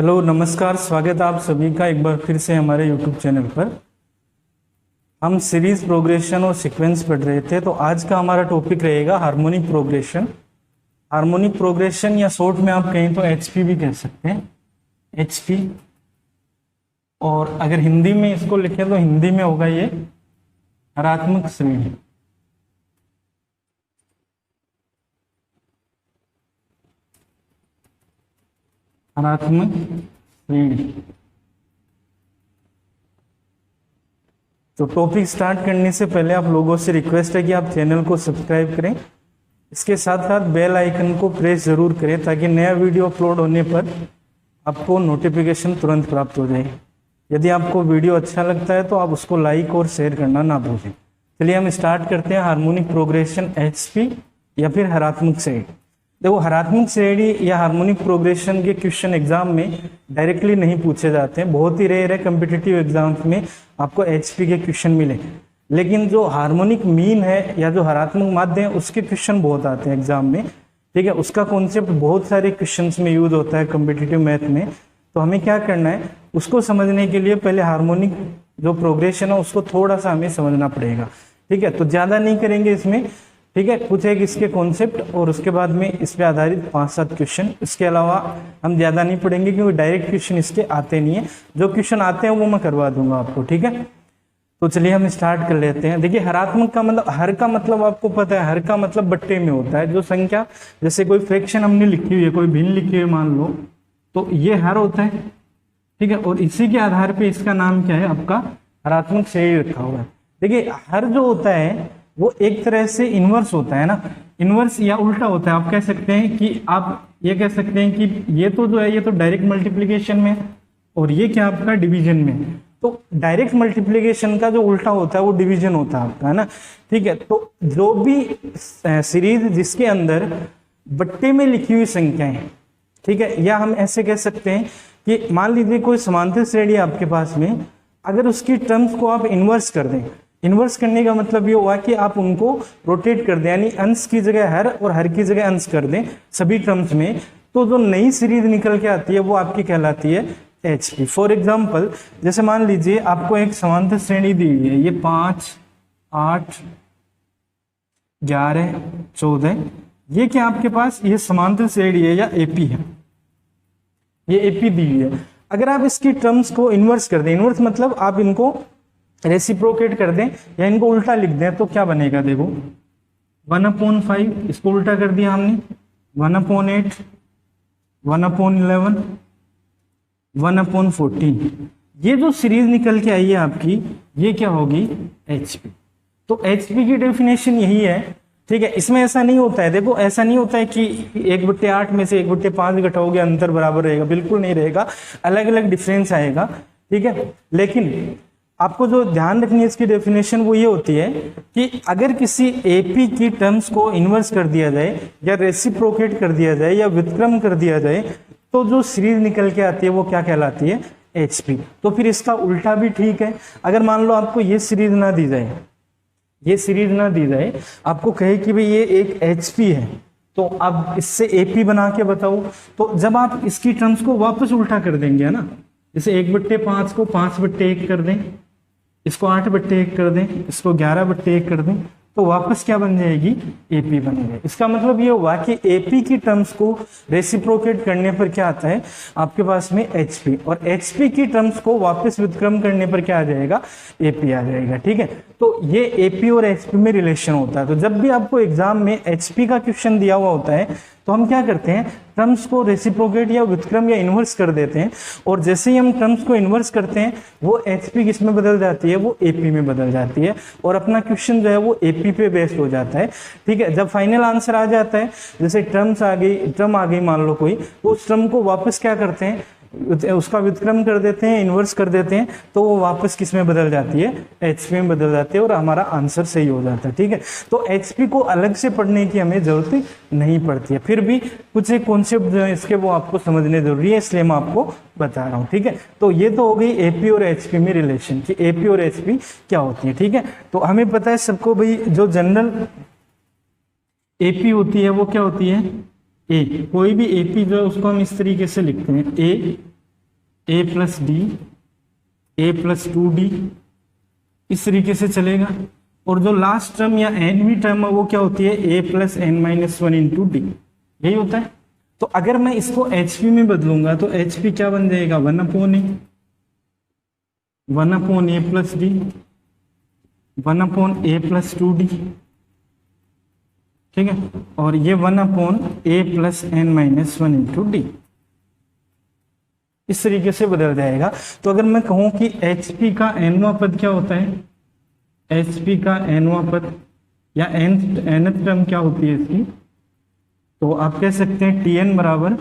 Hello नमस्कार, स्वागत है आप सभी का एक बार फिर से हमारे यूट्यूब चैनल पर। हम सीरीज प्रोग्रेशन और सीक्वेंस पढ़ रहे थे, तो आज का हमारा टॉपिक रहेगा हार्मोनिक प्रोग्रेशन। हार्मोनिक प्रोग्रेशन या शॉर्ट में आप कहें तो एचपी भी कह सकते हैं, एचपी। और अगर हिंदी में इसको लिखें तो हिंदी में होगा ये हरात्मक श्रेणी। हरात्मक श्रेणी। तो टॉपिक स्टार्ट करने से पहले आप लोगों से रिक्वेस्ट है कि आप चैनल को सब्सक्राइब करें, इसके साथ साथ बेल आइकन को प्रेस जरूर करें ताकि नया वीडियो अपलोड होने पर आपको नोटिफिकेशन तुरंत प्राप्त हो जाए। यदि आपको वीडियो अच्छा लगता है तो आप उसको लाइक और शेयर करना ना भूलें। चलिए हम स्टार्ट करते हैं हार्मोनिक प्रोग्रेशन एचपी या फिर हरात्मक श्रेणी। देखो, हरात्मक श्रेणी या हार्मोनिक प्रोग्रेशन के क्वेश्चन एग्जाम में डायरेक्टली नहीं पूछे जाते हैं, बहुत ही रेयर है कम्पिटिटिव एग्जाम्स में आपको एचपी के क्वेश्चन मिले। लेकिन जो हार्मोनिक मीन है या जो हरात्मक माध्य है उसके क्वेश्चन बहुत आते हैं एग्जाम में। ठीक है, उसका कॉन्सेप्ट बहुत सारे क्वेश्चंस में यूज होता है कम्पिटिटिव मैथ में। तो हमें क्या करना है, उसको समझने के लिए पहले हार्मोनिक जो प्रोग्रेशन है उसको थोड़ा सा हमें समझना पड़ेगा। ठीक है, तो ज्यादा नहीं करेंगे इसमें। ठीक है, कुछ एक इसके कॉन्सेप्ट और उसके बाद में इस पे आधारित 5-7 क्वेश्चन। इसके अलावा हम ज्यादा नहीं पढ़ेंगे क्योंकि डायरेक्ट क्वेश्चन इसके आते नहीं है। जो क्वेश्चन आते हैं वो मैं करवा दूंगा आपको। ठीक है, तो चलिए हम स्टार्ट कर लेते हैं। देखिए, हरात्मक का मतलब, हर का मतलब आपको पता है, हर का मतलब बट्टे में होता है। जो संख्या, जैसे कोई फ्रैक्शन हमने लिखी हुई है, कोई भिन्न लिखी हुई है मान लो, तो ये हर होता है। ठीक है, और इसी के आधार पे इसका नाम क्या है, आपका हरात्मक श्रेणी रखा हुआ है। देखिए, हर जो होता है वो एक तरह से इनवर्स होता है ना, इनवर्स या उल्टा होता है। आप कह सकते हैं कि आप ये कह सकते हैं कि ये तो जो है ये तो डायरेक्ट मल्टीप्लिकेशन में और ये क्या आपका डिवीजन में। तो डायरेक्ट मल्टीप्लिकेशन का जो उल्टा होता है वो डिवीजन होता है आपका, है ना। ठीक है, तो जो भी सीरीज जिसके अंदर बट्टे में लिखी हुई संख्याएं, ठीक है, या हम ऐसे कह सकते हैं कि मान लीजिए कोई समांतर श्रेणी आपके पास में, अगर उसकी टर्म्स को आप इन्वर्स कर दें। इन्वर्स करने का मतलब ये हुआ कि आप उनको रोटेट कर दें, यानी अंश की जगह हर और हर की जगह अंश कर दें सभी टर्म्स में, तो जो नई सीरीज निकल के आती है वो आपकी कहलाती है एचपी। फॉर एग्जांपल, जैसे मान लीजिए आपको एक समांतर श्रेणी दी हुई है, ये 5, 8, 11, 14, ये क्या आपके पास ये समांतर श्रेणी है या एपी है, ये एपी दी हुई है। अगर आप इसकी टर्म्स को इन्वर्स कर दें, इन्वर्स मतलब आप इनको रेसिप्रोकेट कर दें या इनको उल्टा लिख दें, तो क्या बनेगा, देखो 1/5, इसको उल्टा कर दिया हमने, 1/8, 1/11, 1/14। ये जो सीरीज निकल के आई है आपकी, ये क्या होगी, एचपी। तो एचपी की डेफिनेशन यही है। ठीक है, इसमें ऐसा नहीं होता है, देखो ऐसा नहीं होता है कि 1/8 में से 1/5 घटाओगे अंतर बराबर रहेगा, बिल्कुल नहीं रहेगा, अलग अलग डिफरेंस आएगा। ठीक है, लेकिन आपको जो ध्यान रखनी है इसकी डेफिनेशन वो ये होती है कि अगर किसी एपी की टर्म्स को इन्वर्स कर दिया जाए या रेसिप्रोकेट कर दिया जाए या व्युत्क्रम कर दिया जाए, तो जो सीरीज निकल के आती है वो क्या कहलाती है, एचपी। तो फिर इसका उल्टा भी ठीक है। अगर मान लो आपको ये सीरीज ना दी जाए, ये सीरीज ना दी जाए, आपको कहे कि भाई ये एक एचपी है, तो आप इससे एपी बना के बताओ, तो जब आप इसकी टर्म्स को वापस उल्टा कर देंगे, है ना, जैसे 1/5 को 5/1 कर दें, इसको 8/1 कर दें, इसको 11/1 कर दें, तो वापस क्या बन जाएगी, एपी बनेगा। इसका मतलब ये हुआ कि एपी की टर्म्स को रेसिप्रोकेट करने पर क्या आता है आपके पास में एचपी, और एचपी की टर्म्स को वापस व्युत्क्रम करने पर क्या आ जाएगा, एपी आ जाएगा। ठीक है, तो ये एपी और एचपी में रिलेशन होता है। तो जब भी आपको एग्जाम में एचपी का क्वेश्चन दिया हुआ होता है तो हम क्या करते हैं, टर्म्स को रेसिप्रोकेट या व्युत्क्रम या इन्वर्स कर देते हैं, और जैसे ही हम टर्म्स को इन्वर्स करते हैं वो एचपी किस में बदल जाती है, वो एपी में बदल जाती है, और अपना क्वेश्चन जो है वो एपी पे बेस्ड हो जाता है। ठीक है, जब फाइनल आंसर आ जाता है, जैसे टर्म आ गई मान लो कोई, तो उस टर्म को वापस क्या करते हैं, उसका व्युत्क्रम कर देते हैं, इन्वर्स कर देते हैं, तो वो वापस किस में बदल जाती है, एचपी में बदल जाती है, और हमारा आंसर सही हो जाता है। ठीक है, तो एचपी को अलग से पढ़ने की हमें जरूरत नहीं पड़ती है। फिर भी कुछ एक कॉन्सेप्ट जो है इसके वो आपको समझने जरूरी है, इसलिए मैं आपको बता रहा हूँ। ठीक है, तो ये तो हो गई एपी और एचपी में रिलेशन कि एपी और एचपी क्या होती है। ठीक है, तो हमें पता है सबको भाई, जो जनरल एपी होती है वो क्या होती है, ए। कोई भी एपी जो है उसको हम इस तरीके से लिखते हैं, ए ए प्लस डी, ए प्लस 2d, इस तरीके से चलेगा। और जो लास्ट टर्म या nवीं टर्म है वो क्या होती है, a plus n minus one into d, यही होता है। तो अगर मैं इसको hp में बदलूंगा तो hp क्या बन जाएगा, 1/a plus D, 1/a plus 2d, ठीक है। और ये 1/a plus n minus one into d, इस तरीके से बदल जाएगा। तो अगर मैं कहूं कि hp का nवां पद क्या होता है, hp का nवां पद या nth टर्म क्या होती है इसकी, तो आप कह सकते हैं tn बराबर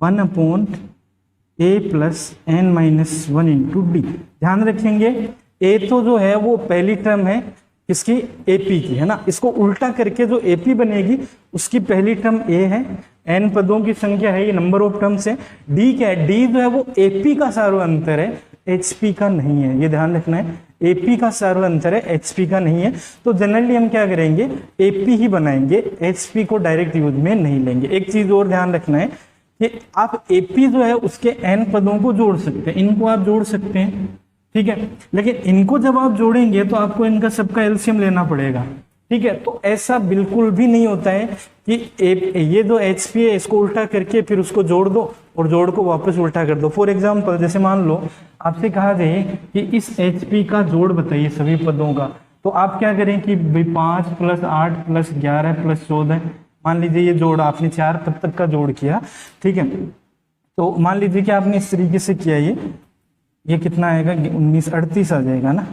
1/a plus n minus one into d. ध्यान रखेंगे a तो जो है वो पहली टर्म है इसकी एपी की, है ना। इसको उल्टा करके जो एपी बनेगी उसकी पहली टर्म a है, n पदों की संख्या है, ये नंबर ऑफ टर्म्स है। d क्या है, d जो है वो एपी का सार्वअंतर है, hp का नहीं है, ये ध्यान रखना है। एपी का सार्वअंतर है, hp का नहीं है। तो जनरली हम क्या करेंगे, एपी ही बनाएंगे, hp को डायरेक्ट यूज में नहीं लेंगे। एक चीज और ध्यान रखना है कि आप एपी जो है उसके n पदों को जोड़ सकते हैं, इनको आप जोड़ सकते हैं, ठीक है। लेकिन इनको जब आप जोड़ेंगे तो आपको इनका सबका एलसीएम लेना पड़ेगा, ठीक है। तो ऐसा बिल्कुल भी नहीं होता है कि ये जो hp है इसको उल्टा करके फिर उसको जोड़ दो और जोड़ को वापस उल्टा कर दो। फॉर एग्जांपल जैसे मान लो आपसे कहा जाए कि इस hp का जोड़ बताइए सभी पदों का, तो आप क्या करें कि भाई 5 प्लस 8 प्लस 11 प्लस 14, मान लीजिए ये जोड़ आपने 4 पद तक का जोड़ किया, ठीक है। तो मान लीजिए कि आपने इस तरीके से किया, ये कितना आएगा, 19 38 आ जाएगा ना।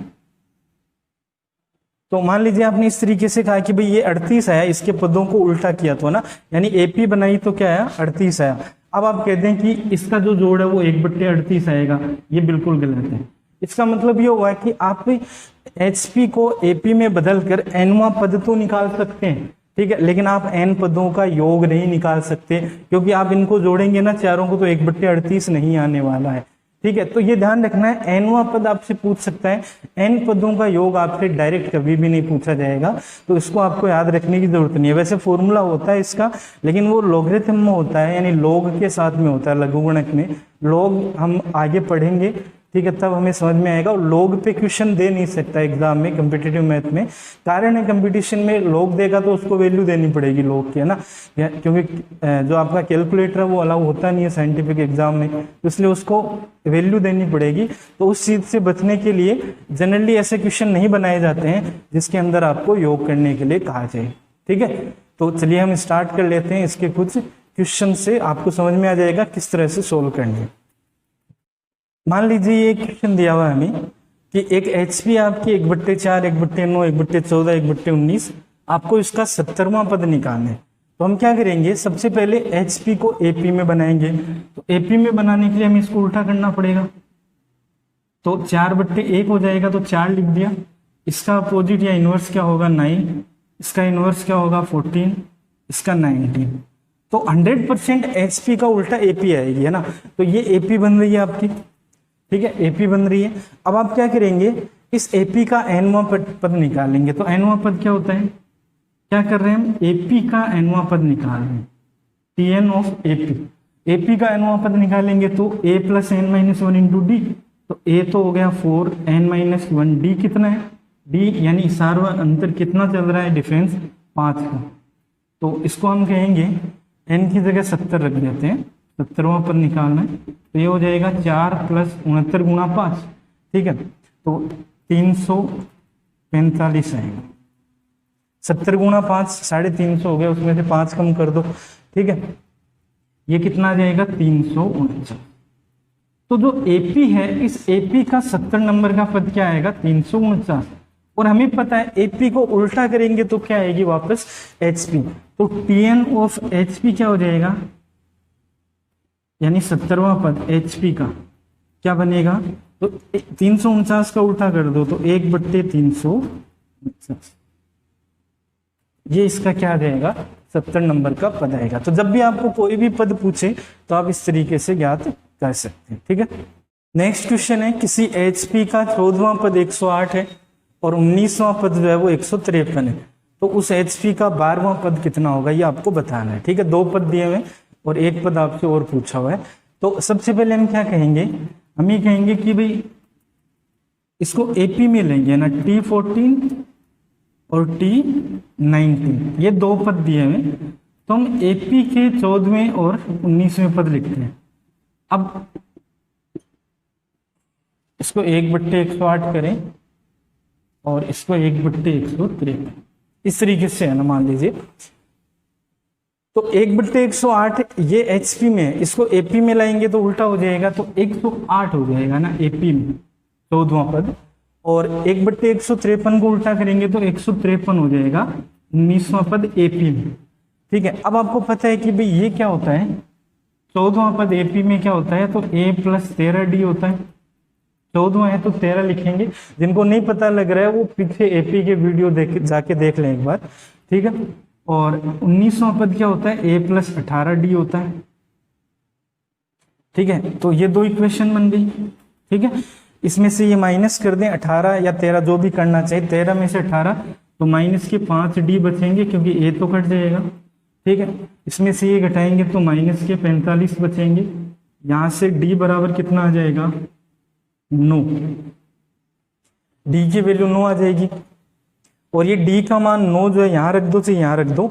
तो मान लीजिए आपने इस तरीके से कहा कि भाई ये 38 आया, इसके पदों को उल्टा किया तो ना, यानी एपी बनाई तो क्या आया, 38 आया। अब आप कहते हैं कि इसका जो जोड़ है वो 1/38 आएगा, ये बिल्कुल गलत है। इसका मतलब ये हुआ कि आप hp को एपी में बदलकर nवां पद तो निकाल सकते हैं, ठीक है, लेकिन आप n पदों का योग नहीं निकाल सकते, क्योंकि आप इनको जोड़ेंगे ना चारों को तो 1/38 नहीं आने वाला है, ठीक है। तो ये ध्यान रखना है, nवां पद आपसे पूछ सकता है, n पदों का योग आपसे डायरेक्ट कभी भी नहीं पूछा जाएगा, तो इसको आपको याद रखने की जरूरत नहीं है। वैसे फॉर्मूला होता है इसका, लेकिन वो लॉगरिथम में होता है, यानी लॉग के साथ में होता है, लघुगणक में। लॉग हम आगे पढ़ेंगे, ठीक है, तब हमें समझ में आएगा। लॉग पे क्वेश्चन दे नहीं सकता एग्जाम में, कम्पिटिटिव मैथ में। कारण है कंपटीशन में लॉग देगा तो उसको वैल्यू देनी पड़ेगी लॉग की, है ना, क्योंकि जो आपका कैलकुलेटर है वो अलाउ होता नहीं है साइंटिफिक एग्जाम में, तो इसलिए उसको वैल्यू देनी पड़ेगी। तो उस चीज से बचने के लिए जनरली ऐसे क्वेश्चन नहीं बनाए जाते हैं जिसके अंदर आपको योग करने के लिए कहा जाए, ठीक है। तो चलिए हम स्टार्ट कर लेते हैं, इसके कुछ क्वेश्चन से आपको समझ में आ जाएगा किस तरह से सोल्व करनी है। मान लीजिए ये क्वेश्चन दिया हुआ है हमें कि एक hp आपकी 1/4, 1/9, 1/14, 1/19, आपको इसका 70वां पद निकालना है। तो हम क्या करेंगे, सबसे पहले hp को ap में बनाएंगे। तो ap में बनाने के लिए हमें इसको उल्टा करना पड़ेगा, तो 4/1 हो जाएगा, तो 4 लिख दिया। इसका अपोजिट या इनवर्स क्या होगा, 9, इसका इनवर्स क्या होगा, 14, इसका 19। तो 100% hp का उल्टा ap आएगी, है ना। तो ये ap बन रही है आपकी, ठीक है, एपी बन रही है। अब आप क्या करेंगे, इस एपी का nवां पद निकालेंगे। तो nवां पद क्या होता है, क्या कर रहे हैं हम, एपी का nवां पद निकाल रहे हैं, tn ऑफ एपी। एपी का nवां पद निकालेंगे तो a plus n minus one into d, तो a तो हो गया 4, n माइनस वन, डी कितना है, d यानी सार्वअंतर कितना चल रहा है, डिफरेंस 5 का। तो इसको हम कहेंगे n की जगह 70 रख देते हैं, 70वां पद निकालना है। तो ये हो जाएगा 4 प्लस 69 गुणा 5, ठीक है, तो 345 आएगा। 70 गुणा 5 350 हो गया, उसमें से 5 कम कर दो, ठीक है, ये कितना आ जाएगा, 349। तो जो एपी है, इस एपी का 70 नंबर का पद क्या आएगा, 349। और हमें पता है एपी को उल्टा करेंगे तो क्या आएगी वापस, एचपी। तो टीएन ऑफ एचपी क्या हो जाएगा, यानी 70वां पद hp का क्या बनेगा, तो 349 का उल्टा कर दो तो 1/349, ये इसका क्या रहेगा, 70 नंबर का पद आएगा। तो जब भी आपको कोई भी पद पूछे तो आप इस तरीके से ज्ञात कर सकते हैं, ठीक है। नेक्स्ट क्वेश्चन है, किसी hp का 14वां पद 108 है और 19वां पद जो है वो 153 है, तो उस hp का 12वां पद कितना होगा, ये आपको बताना है, ठीक है। 2 पद दिए हुए और 1 पद आपसे और पूछा हुआ है। तो सबसे पहले हम क्या कहेंगे, हम ये कहेंगे कि भाई इसको एपी में लेंगे ना, T14 और T19 ये दो पद दिए हुए, तो हम एपी के 14वें और 19वें पद लिखते हैं। अब इसको 1/108 करें और इसको 1/153 इस तरीके से है ना, मान लीजिए। तो 1/108 ये एचपी में है, इसको एपी में लाएंगे तो उल्टा हो जाएगा, तो 108 हो जाएगा ना एपी में 14वां पद, और 1/153 को उल्टा करेंगे तो 153 हो जाएगा 19वां पद एपी में। ठीक है, अब आपको पता है कि भाई ये क्या होता है, 14वां पद एपी में क्या होता है, तो a + 13d होता है। 14वां है तो 13 लिखेंगे, जिनको नहीं पता लग रहा है वो पीछे एपी के वीडियो जाके देख लें एक बार। ठीक है, और 19वां पद क्या होता है, a + 18d होता है। ठीक है, तो ये दो इक्वेशन बन गई। ठीक है, इसमें से ये माइनस कर दें, 18 या 13 जो भी करना चाहिए, 13 में से 18 तो माइनस के 5d बचेंगे क्योंकि a तो कट जाएगा। ठीक है, इसमें से ये घटाएंगे तो माइनस के 45 बचेंगे। यहां से d बराबर कितना आ जाएगा, 9। d की वैल्यू 9 आ जाएगी, और ये d का मान 9 जो है यहाँ रख दो, तो यहाँ रख दो,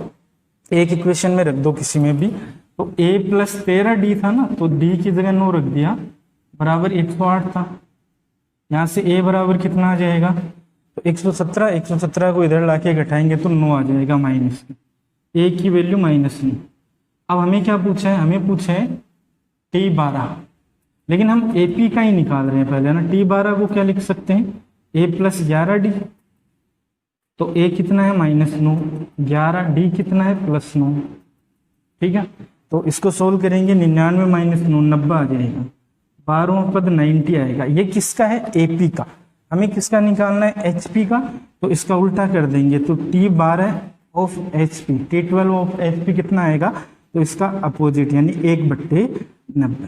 एक इक्वेशन में रख दो किसी में भी। तो a + 13d था ना, तो d की जगह 9 रख दिया, बराबर 108 था। यहाँ से a बराबर कितना आ जाएगा, तो 117। 117 को इधर लाके घटाएंगे तो 9 आ जाएगा माइनस, a की वैल्यू -9। अब हमें क्या पूछा है, हमें पूछा है T12, लेकिन हम AP का ही निकाल रहे हैं पहले ना। T12 को क्या लिख सकते हैं, a + 11d, तो a कितना है -9, 11d कितना है +9। ठीक है, तो इसको सोल्व करेंगे, 99 - 9 90 आ जाएगा, 12वां पद 90 आएगा। ये किसका है, AP का। हमें किसका निकालना है, HP का, तो इसका उल्टा कर देंगे, तो T12 of HP, T12 of HP कितना आएगा, तो इसका अपोजिट यानी 1/90।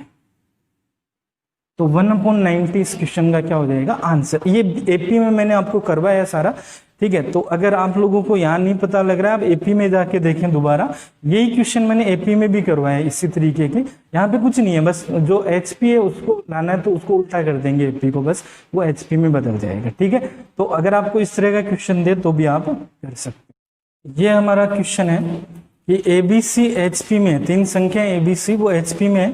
तो 1/90 इस क्वेश्चन का क्या हो जाएगा आंसर। ये एपी में मैंने आपको करवाया सारा। ठीक है, तो अगर आप लोगों को यहाँ नहीं पता लग रहा है, आप एपी में जाके देखें दोबारा, यही क्वेश्चन मैंने एपी में भी करवाया है इसी तरीके के। यहाँ पे कुछ नहीं है, बस जो एचपी है उसको लाना है, तो उसको उल्टा कर देंगे एपी को, बस वो एचपी में बदल जाएगा। ठीक है, तो अगर आपको इस तरह का क्वेश्चन दे तो भी आप कर सकते हैं। ये हमारा क्वेश्चन है कि एबीसी एचपी में, 3 संख्या एबीसी वो एचपी में है,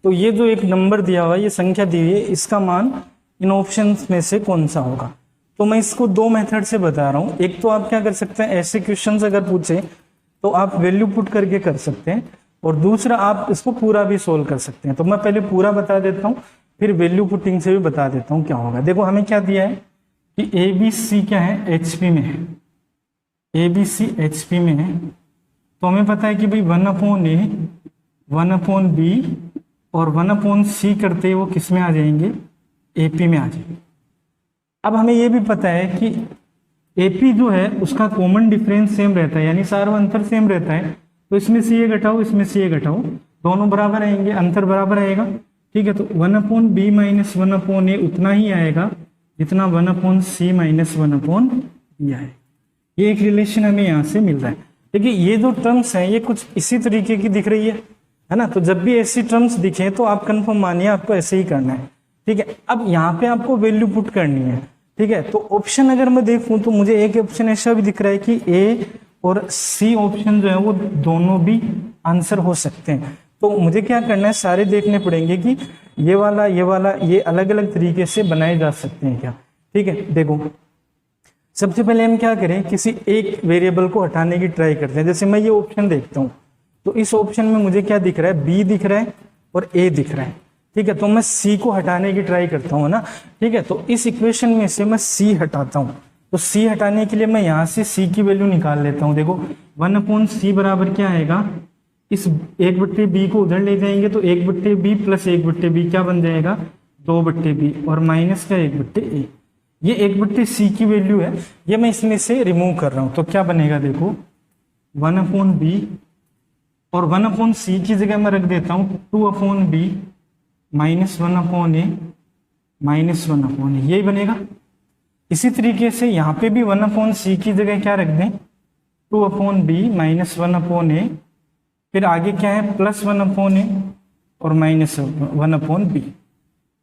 तो ये जो एक नंबर दिया हुआ है, ये संख्या दी हुई है, इसका मान इन ऑप्शंस में से कौन सा होगा। तो मैं इसको 2 मेथड से बता रहा हूँ। एक तो आप क्या कर सकते हैं, ऐसे क्वेश्चंस अगर पूछे तो आप वैल्यू पुट करके कर सकते हैं, और दूसरा आप इसको पूरा भी सोल्व कर सकते हैं। तो मैं पहले पूरा बता देता हूँ, फिर वैल्यू पुटिंग से भी बता देता हूँ क्या होगा। देखो हमें क्या दिया है कि एबीसी क्या है, एचपी में है। एबीसी एचपी में है, तो हमें पता है कि भाई 1/a 1/b और 1/c करते वो किस में आ जाएंगे, एपी में आ जाएंगे। अब हमें ये भी पता है कि एपी जो है उसका कॉमन डिफरेंस सेम रहता है, यानी सारा अंतर सेम रहता है। तो इसमें से ये घटाओ, इसमें से ये घटाओ, दोनों बराबर आएंगे, अंतर बराबर आएगा। ठीक है, तो 1/b - 1/a उतना ही आएगा जितना 1/c - 1/b आए। ये एक रिलेशन हमें यहाँ से मिल रहा है। देखिए ये जो टर्म्स हैं ये कुछ इसी तरीके की दिख रही है ना। तो जब भी ऐसी टर्म्स दिखे तो आप कंफर्म मानिए आपको ऐसे ही करना है। ठीक है, अब यहाँ पे आपको वैल्यू पुट करनी है। ठीक है, तो ऑप्शन अगर मैं देखूं तो मुझे एक ऑप्शन ऐसा भी दिख रहा है कि ए और सी ऑप्शन जो है वो दोनों भी आंसर हो सकते हैं। तो मुझे क्या करना है, सारे देखने पड़ेंगे कि ये वाला ये अलग अलग तरीके से बनाए जा सकते हैं क्या। ठीक है, देखो सबसे पहले हम क्या करें, किसी एक वेरिएबल को हटाने की ट्राई करते हैं। जैसे मैं ये ऑप्शन देखता हूँ तो इस ऑप्शन में मुझे क्या दिख रहा है, बी दिख रहा है और ए दिख रहा है। ठीक है, तो मैं सी को हटाने की ट्राई करता हूँ ना। ठीक है, तो इस इक्वेशन में से मैं सी हटाता हूँ। तो सी हटाने के लिए मैं यहाँ से सी की वैल्यू निकाल लेता हूँ। देखो 1/c बराबर क्या आएगा, इस 1/b को उधर ले जाएंगे तो 1/b प्लस 1/b क्या बन जाएगा, 2/b और माइनस का 1/a। ये 1/c की वैल्यू है, ये मैं इसमें से रिमूव कर रहा हूँ। तो क्या बनेगा, देखो 1/b और 1/c की जगह मैं रख देता हूँ 2/b -1/a -1/a, यही बनेगा। इसी तरीके से यहाँ पे भी 1/c की जगह क्या रख दें, 2/b -1/a, फिर आगे क्या है +1/a और -1/b।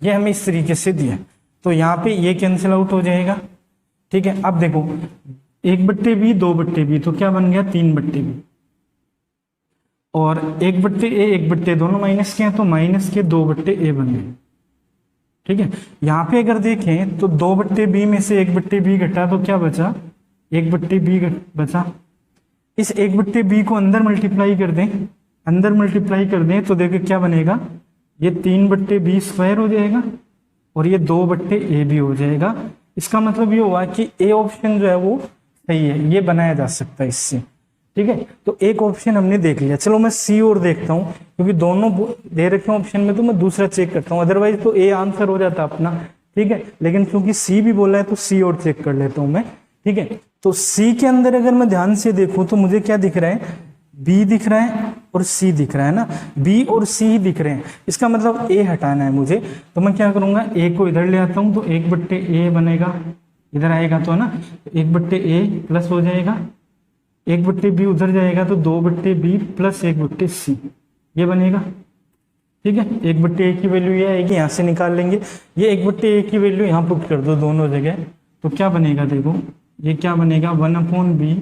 ये हमें इस तरीके से दिया, तो यहाँ पे ये कैंसिल आउट हो जाएगा। ठीक है, अब देखो 1/b 2/b, तो क्या बन गया 3/b, और 1/a 1/a दोनों माइनस के हैं, तो माइनस के 2/a बन गए। ठीक है, यहाँ पे अगर देखें तो 2/b में से 1/b घटा तो क्या बचा, 1/b बचा। इस 1/b को अंदर मल्टीप्लाई कर दें, अंदर मल्टीप्लाई कर दें तो देखो क्या बनेगा, ये 3/b² हो जाएगा और ये 2/a भी हो जाएगा। इसका मतलब ये हुआ कि ए ऑप्शन जो है वो सही है, ये बनाया जा सकता है इससे। ठीक है, तो एक ऑप्शन हमने देख लिया। चलो मैं सी और देखता हूँ, क्योंकि दोनों दे रखे ऑप्शन में तो मैं दूसरा चेक करता हूँ, अदरवाइज तो ए आंसर हो जाता अपना। ठीक है, लेकिन क्योंकि सी भी बोला है तो सी और चेक कर लेता हूँ मैं। ठीक है, तो सी के अंदर अगर मैं ध्यान से देखूं तो मुझे क्या दिख रहा है, बी दिख रहा है और सी दिख रहा है ना, बी और सी ही दिख रहे हैं। इसका मतलब ए हटाना है मुझे, तो मैं क्या करूंगा, ए को इधर ले आता हूं, तो 1/a बनेगा, इधर आएगा तो ना 1/a प्लस हो जाएगा, 1/b उधर जाएगा तो 2/b प्लस 1/c ये बनेगा। ठीक है, 1/a की वैल्यू ये आएगी, यहाँ से निकाल लेंगे, ये 1/a की वैल्यू यहाँ पुट कर दो दोनों जगह, तो क्या बनेगा देखो, ये क्या बनेगा 1/b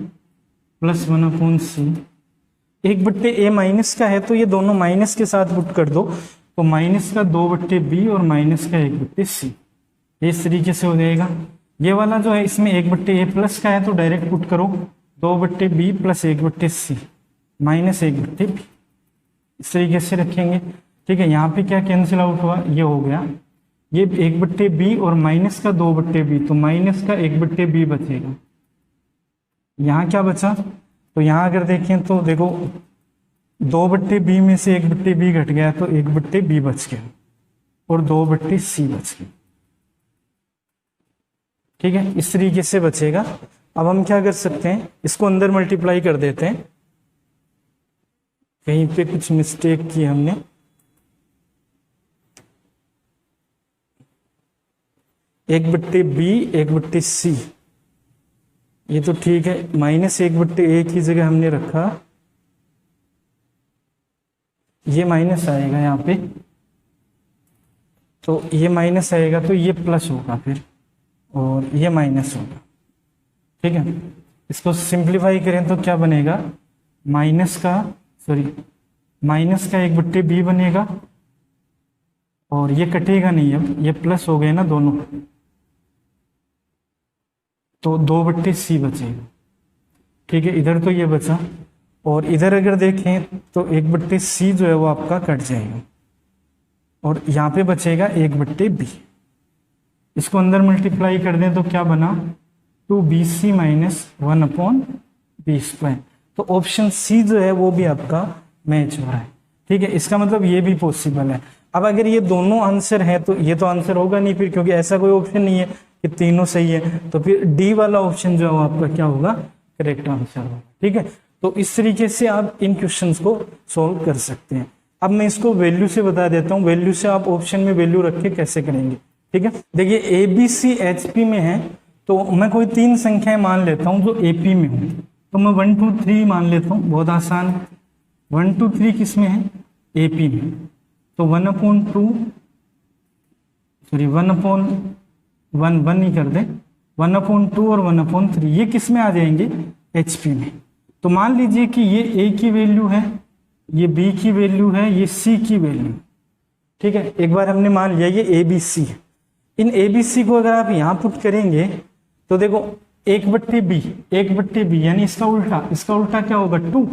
plus 1/c। 1/a minus का है तो ये दोनों माइनस के साथ पुट कर दो, तो माइनस का 2/b और माइनस का 1/c, इस तरीके से हो जाएगा। ये वाला जो है इसमें 1/a प्लस का है तो डायरेक्ट पुट करो 2/b plus 1/c minus 1/b, इस तरीके से रखेंगे। ठीक है, यहाँ पे क्या कैंसिल आउट हुआ, ये हो गया, ये 1/b और माइनस का 2/b, तो माइनस का 1/b बचेगा। यहाँ क्या बचा, तो यहाँ अगर देखें तो देखो 2/b में से 1/b घट गया तो 1/b बच गया और 2/c बच गया। ठीक है, इस तरीके से बचेगा। अब हम क्या कर सकते हैं, इसको अंदर मल्टीप्लाई कर देते हैं, कहीं पे कुछ मिस्टेक की हमने। एक बट्टे बी 1/c, ये तो ठीक है, माइनस 1/a की जगह हमने रखा, ये माइनस आएगा यहाँ पे, तो ये माइनस आएगा तो ये प्लस होगा फिर, और ये माइनस होगा। ठीक है, इसको सिंप्लीफाई करें तो क्या बनेगा, माइनस का 1/b बनेगा, और ये कटेगा नहीं, अब ये प्लस हो गए ना दोनों, तो 2/c बचेगा। ठीक है, इधर तो ये बचा, और इधर अगर देखें तो 1/c जो है वो आपका कट जाएगा, और यहाँ पे बचेगा 1/b। इसको अंदर मल्टीप्लाई कर दें तो क्या बना, 2bc माइनस 1/b²। तो ऑप्शन सी जो है वो भी आपका मैच हो रहा है। ठीक है, इसका मतलब ये भी पॉसिबल है। अब अगर ये दोनों आंसर है तो ये तो आंसर होगा नहीं फिर, क्योंकि ऐसा कोई ऑप्शन नहीं है कि तीनों सही है, तो फिर डी वाला ऑप्शन जो है वो आपका क्या होगा, करेक्ट आंसर होगा। ठीक है, तो इस तरीके से आप इन क्वेश्चंस को सॉल्व कर सकते हैं। अब मैं इसको वैल्यू से बता देता हूँ, वैल्यू से आप ऑप्शन में वैल्यू रख के कैसे करेंगे। ठीक है, देखिए A B C H P में है, तो मैं कोई 3 संख्याएं मान लेता हूँ जो एपी में हूँ, तो मैं 1 2 3 मान लेता हूँ, बहुत आसान है। 1 2 3 किस में है, एपी में, तो 1/2 1 ही कर दे, 1/2 और 1/3 ये किस में आ जाएंगे, एचपी में। तो मान लीजिए कि ये ए की वैल्यू है, ये बी की वैल्यू है, ये सी की वैल्यू। ठीक है, एक बार हमने मान लिया ये ए बी सी। इन ए बी सी को अगर आप यहाँ पुट करेंगे तो देखो 1/b यानी इसका उल्टा क्या होगा 2,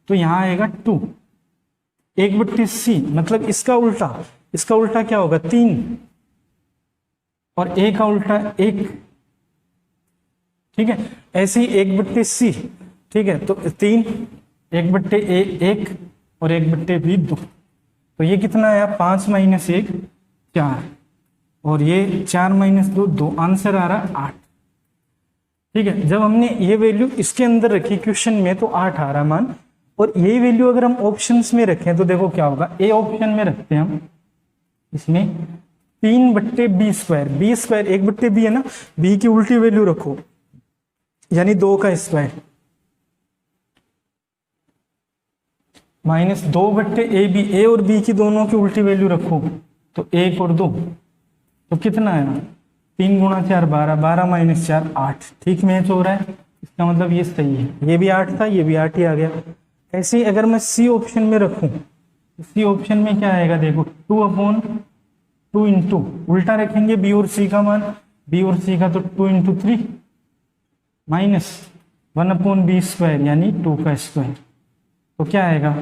तो यहाँ आएगा 2। 1/c मतलब इसका उल्टा क्या होगा 3, और ए का उल्टा 1। ठीक है, ऐसे ही 1/c। ठीक है, तो 3, 1/a 1 और 1/b 2, तो ये कितना आया 5 - 1 4, और ये 4 - 2 2, आंसर आ रहा है 8। ठीक है, जब हमने ये वैल्यू इसके अंदर रखी क्वेश्चन में तो 8 आ रहा मान, और यही वैल्यू अगर हम ऑप्शंस में रखें तो देखो क्या होगा। ए ऑप्शन में रखते हैं हम, इसमें 3/b², b² 1/b है ना, b की उल्टी वैल्यू रखो यानी 2 का स्क्वायर, माइनस 2/ab, ए और बी की दोनों की उल्टी वैल्यू रखो तो 1 और 2, तो कितना आया, 3 गुणा 4 12, 12 माइनस 4 8, ठीक मैच हो रहा है। इसका मतलब ये सही है, ये भी 8 था, ये भी 8 ही आ गया। ऐसे ही अगर मैं सी ऑप्शन में रखूं, सी ऑप्शन में क्या आएगा देखो, 2/2 इंटू, उल्टा रखेंगे बी और सी का मान, बी और सी का, तो 2 इंटू 3 माइनस 1/b² यानी 2 का स्क्वायर। तो क्या आएगा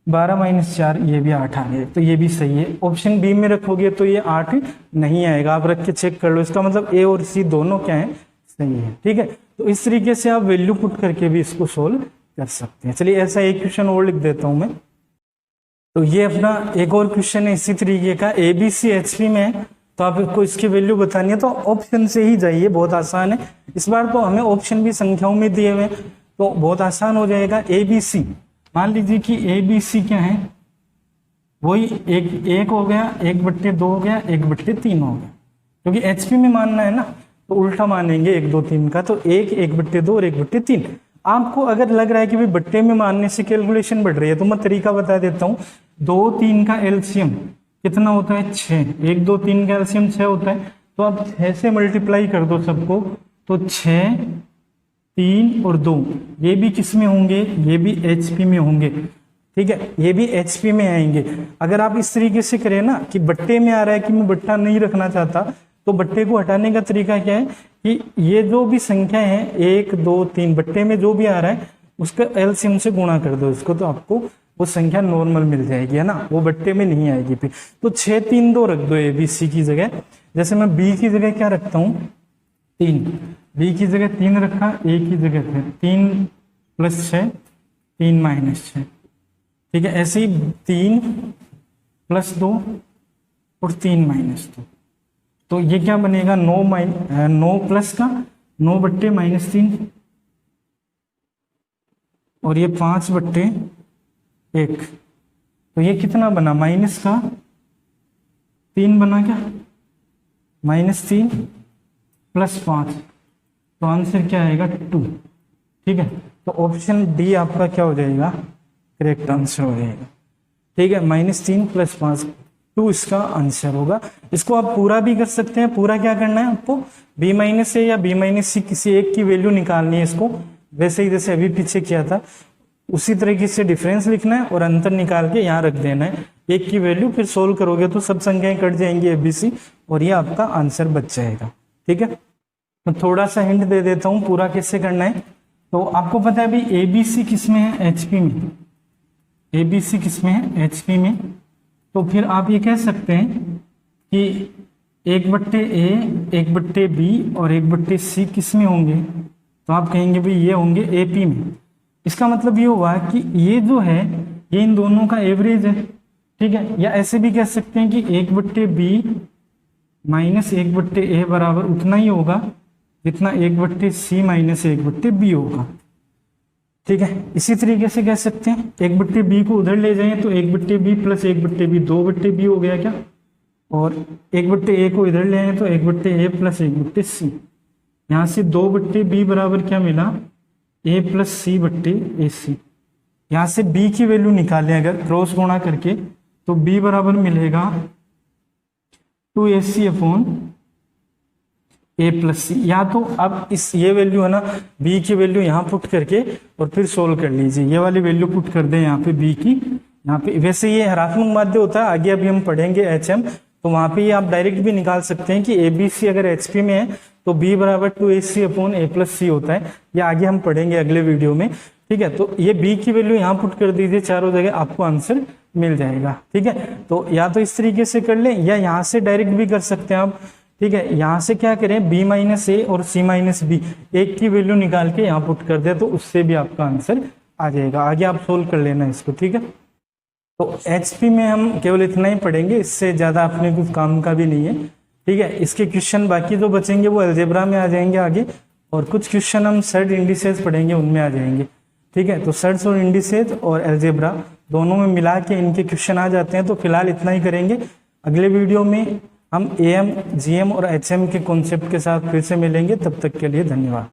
12 माइनस 4, ये भी 8 आ गया। तो ये भी सही है। ऑप्शन बी में रखोगे तो ये 8 नहीं आएगा, आप रख के चेक कर लो। इसका मतलब ए और सी दोनों क्या है, सही है। ठीक है, तो इस तरीके से आप वैल्यू पुट करके भी इसको सोल्व कर सकते हैं। चलिए ऐसा एक क्वेश्चन और लिख देता हूं मैं। तो ये अपना एक और क्वेश्चन है इसी तरीके का, ABC HP में है, तो आपको इसकी वैल्यू बतानी है तो ऑप्शन से ही जाइए, बहुत आसान है। इस बार तो हमें ऑप्शन भी संख्याओं में दिए हुए, तो बहुत आसान हो जाएगा। ABC, मान लीजिए कि ABC क्या है, वही एक हो गया, 1/2 हो गया, 1/3 हो गया, क्योंकि HP में मानना है ना, तो उल्टा मानेंगे 1 2 3 का, तो 1 1/2 और 1/3। आपको अगर लग रहा है कि भाई बट्टे में मानने से कैलकुलेशन बढ़ रही है, तो मैं तरीका बता देता हूँ। 2 3 का एलसीएम कितना होता है, 6। 1 2 3 का एलसीएम 6 होता है, तो आप 6 से मल्टीप्लाई कर दो सबको, तो 6 3 और 2, ये भी किस में होंगे, ये भी HP में होंगे। ठीक है, ये भी HP में आएंगे। अगर आप इस तरीके से करें ना कि बट्टे में आ रहा है कि मैं बट्टा नहीं रखना चाहता, तो बट्टे को हटाने का तरीका क्या है कि ये जो भी संख्या है 1 2 3 बट्टे में जो भी आ रहा है उसका एलसीएम से गुणा कर दो इसको, तो आपको वो संख्या नॉर्मल मिल जाएगी, है ना, वो बट्टे में नहीं आएगी फिर। तो 6 3 2 रख दो ABC की जगह। जैसे मैं B की जगह क्या रखता हूँ, 3, B की जगह 3 रखा, A की जगह 3 + 6 3 - 6। ठीक है, ऐसे ही 3 + 2 और 3 - 2, तो ये क्या बनेगा 9 प्लस का 9/-3 और ये 5/1, तो ये कितना बना, माइनस का 3 बना क्या, -3 + 5, तो आंसर क्या आएगा 2। ठीक है, तो ऑप्शन डी आपका क्या हो जाएगा, करेक्ट आंसर हो जाएगा। ठीक है, -3 + 5 2 इसका आंसर होगा। इसको आप पूरा भी कर सकते हैं। पूरा क्या करना है आपको, B- या B-C किसी एक की वैल्यू निकालनी है इसको, वैसे ही जैसे अभी पीछे किया था उसी तरीके से डिफरेंस लिखना है और अंतर निकाल के यहाँ रख देना है एक की वैल्यू, फिर सोल्व करोगे तो सब संख्याएं कट जाएंगी ABC और ये आपका आंसर बच जाएगा। ठीक है, मैं थोड़ा सा हिंट दे देता हूँ पूरा कैसे करना है। तो आपको पता है अभी ABC किस में है, HP में। ABC किस में है, HP में। तो फिर आप ये कह सकते हैं कि 1/A 1/B और 1/C किस में होंगे, तो आप कहेंगे भाई ये होंगे AP में। इसका मतलब ये हुआ कि ये जो है ये इन दोनों का एवरेज है। ठीक है, या ऐसे भी कह सकते हैं कि 1/B - 1/A बराबर उतना ही होगा जितना 1/C - 1/B होगा। ठीक है, इसी तरीके से कह सकते हैं 1/B को उधर ले जाएं तो 1/B + 1/B 2/B हो गया क्या, और 1/A को इधर ले आए तो 1/A + 1/C। यहाँ से 2/B बराबर क्या मिला, A + C/AC। यहाँ से B की वैल्यू निकालें अगर क्रॉस गुणा करके, तो B बराबर मिलेगा 2AC/A + C। या तो अब इस ये वैल्यू है ना, B की वैल्यू यहाँ पुट करके और फिर सोल्व कर लीजिए। ये वाली वैल्यू पुट कर दें यहाँ पे B की, यहाँ पे वैसे ये हरात्मक माध्य होता है, आगे अभी हम पढ़ेंगे HM, तो वहाँ पे ये आप डायरेक्ट भी निकाल सकते हैं कि ABC अगर HP में है तो B बराबर 2AC/A + C होता है। ये आगे हम पढ़ेंगे अगले वीडियो में। ठीक है, तो ये B की वैल्यू यहाँ पुट कर दीजिए चारों जगह, आपको आंसर मिल जाएगा। ठीक है, तो या तो इस तरीके से कर लें या यहाँ से डायरेक्ट भी कर सकते हैं आप। ठीक है, यहाँ से क्या करें, B-A और C-B एक की वैल्यू निकाल के यहाँ पुट कर दे, तो उससे भी आपका आंसर आ जाएगा। आगे आप सोल्व कर लेना इसको। ठीक है, तो HP में हम केवल इतना ही पढ़ेंगे, इससे ज़्यादा अपने कुछ काम का भी नहीं है। ठीक है, इसके क्वेश्चन बाकी जो बचेंगे वो अलजेब्रा में आ जाएंगे आगे, और कुछ क्वेश्चन हम सर्ड इंडिसेस पढ़ेंगे उनमें आ जाएंगे। ठीक है, तो सर्ड्स और इंडिसेस और अलजेब्रा दोनों में मिला के इनके क्वेश्चन आ जाते हैं। तो फिलहाल इतना ही करेंगे। अगले वीडियो में हम AM, GM और HM के कॉन्सेप्ट के साथ फिर से मिलेंगे। तब तक के लिए धन्यवाद।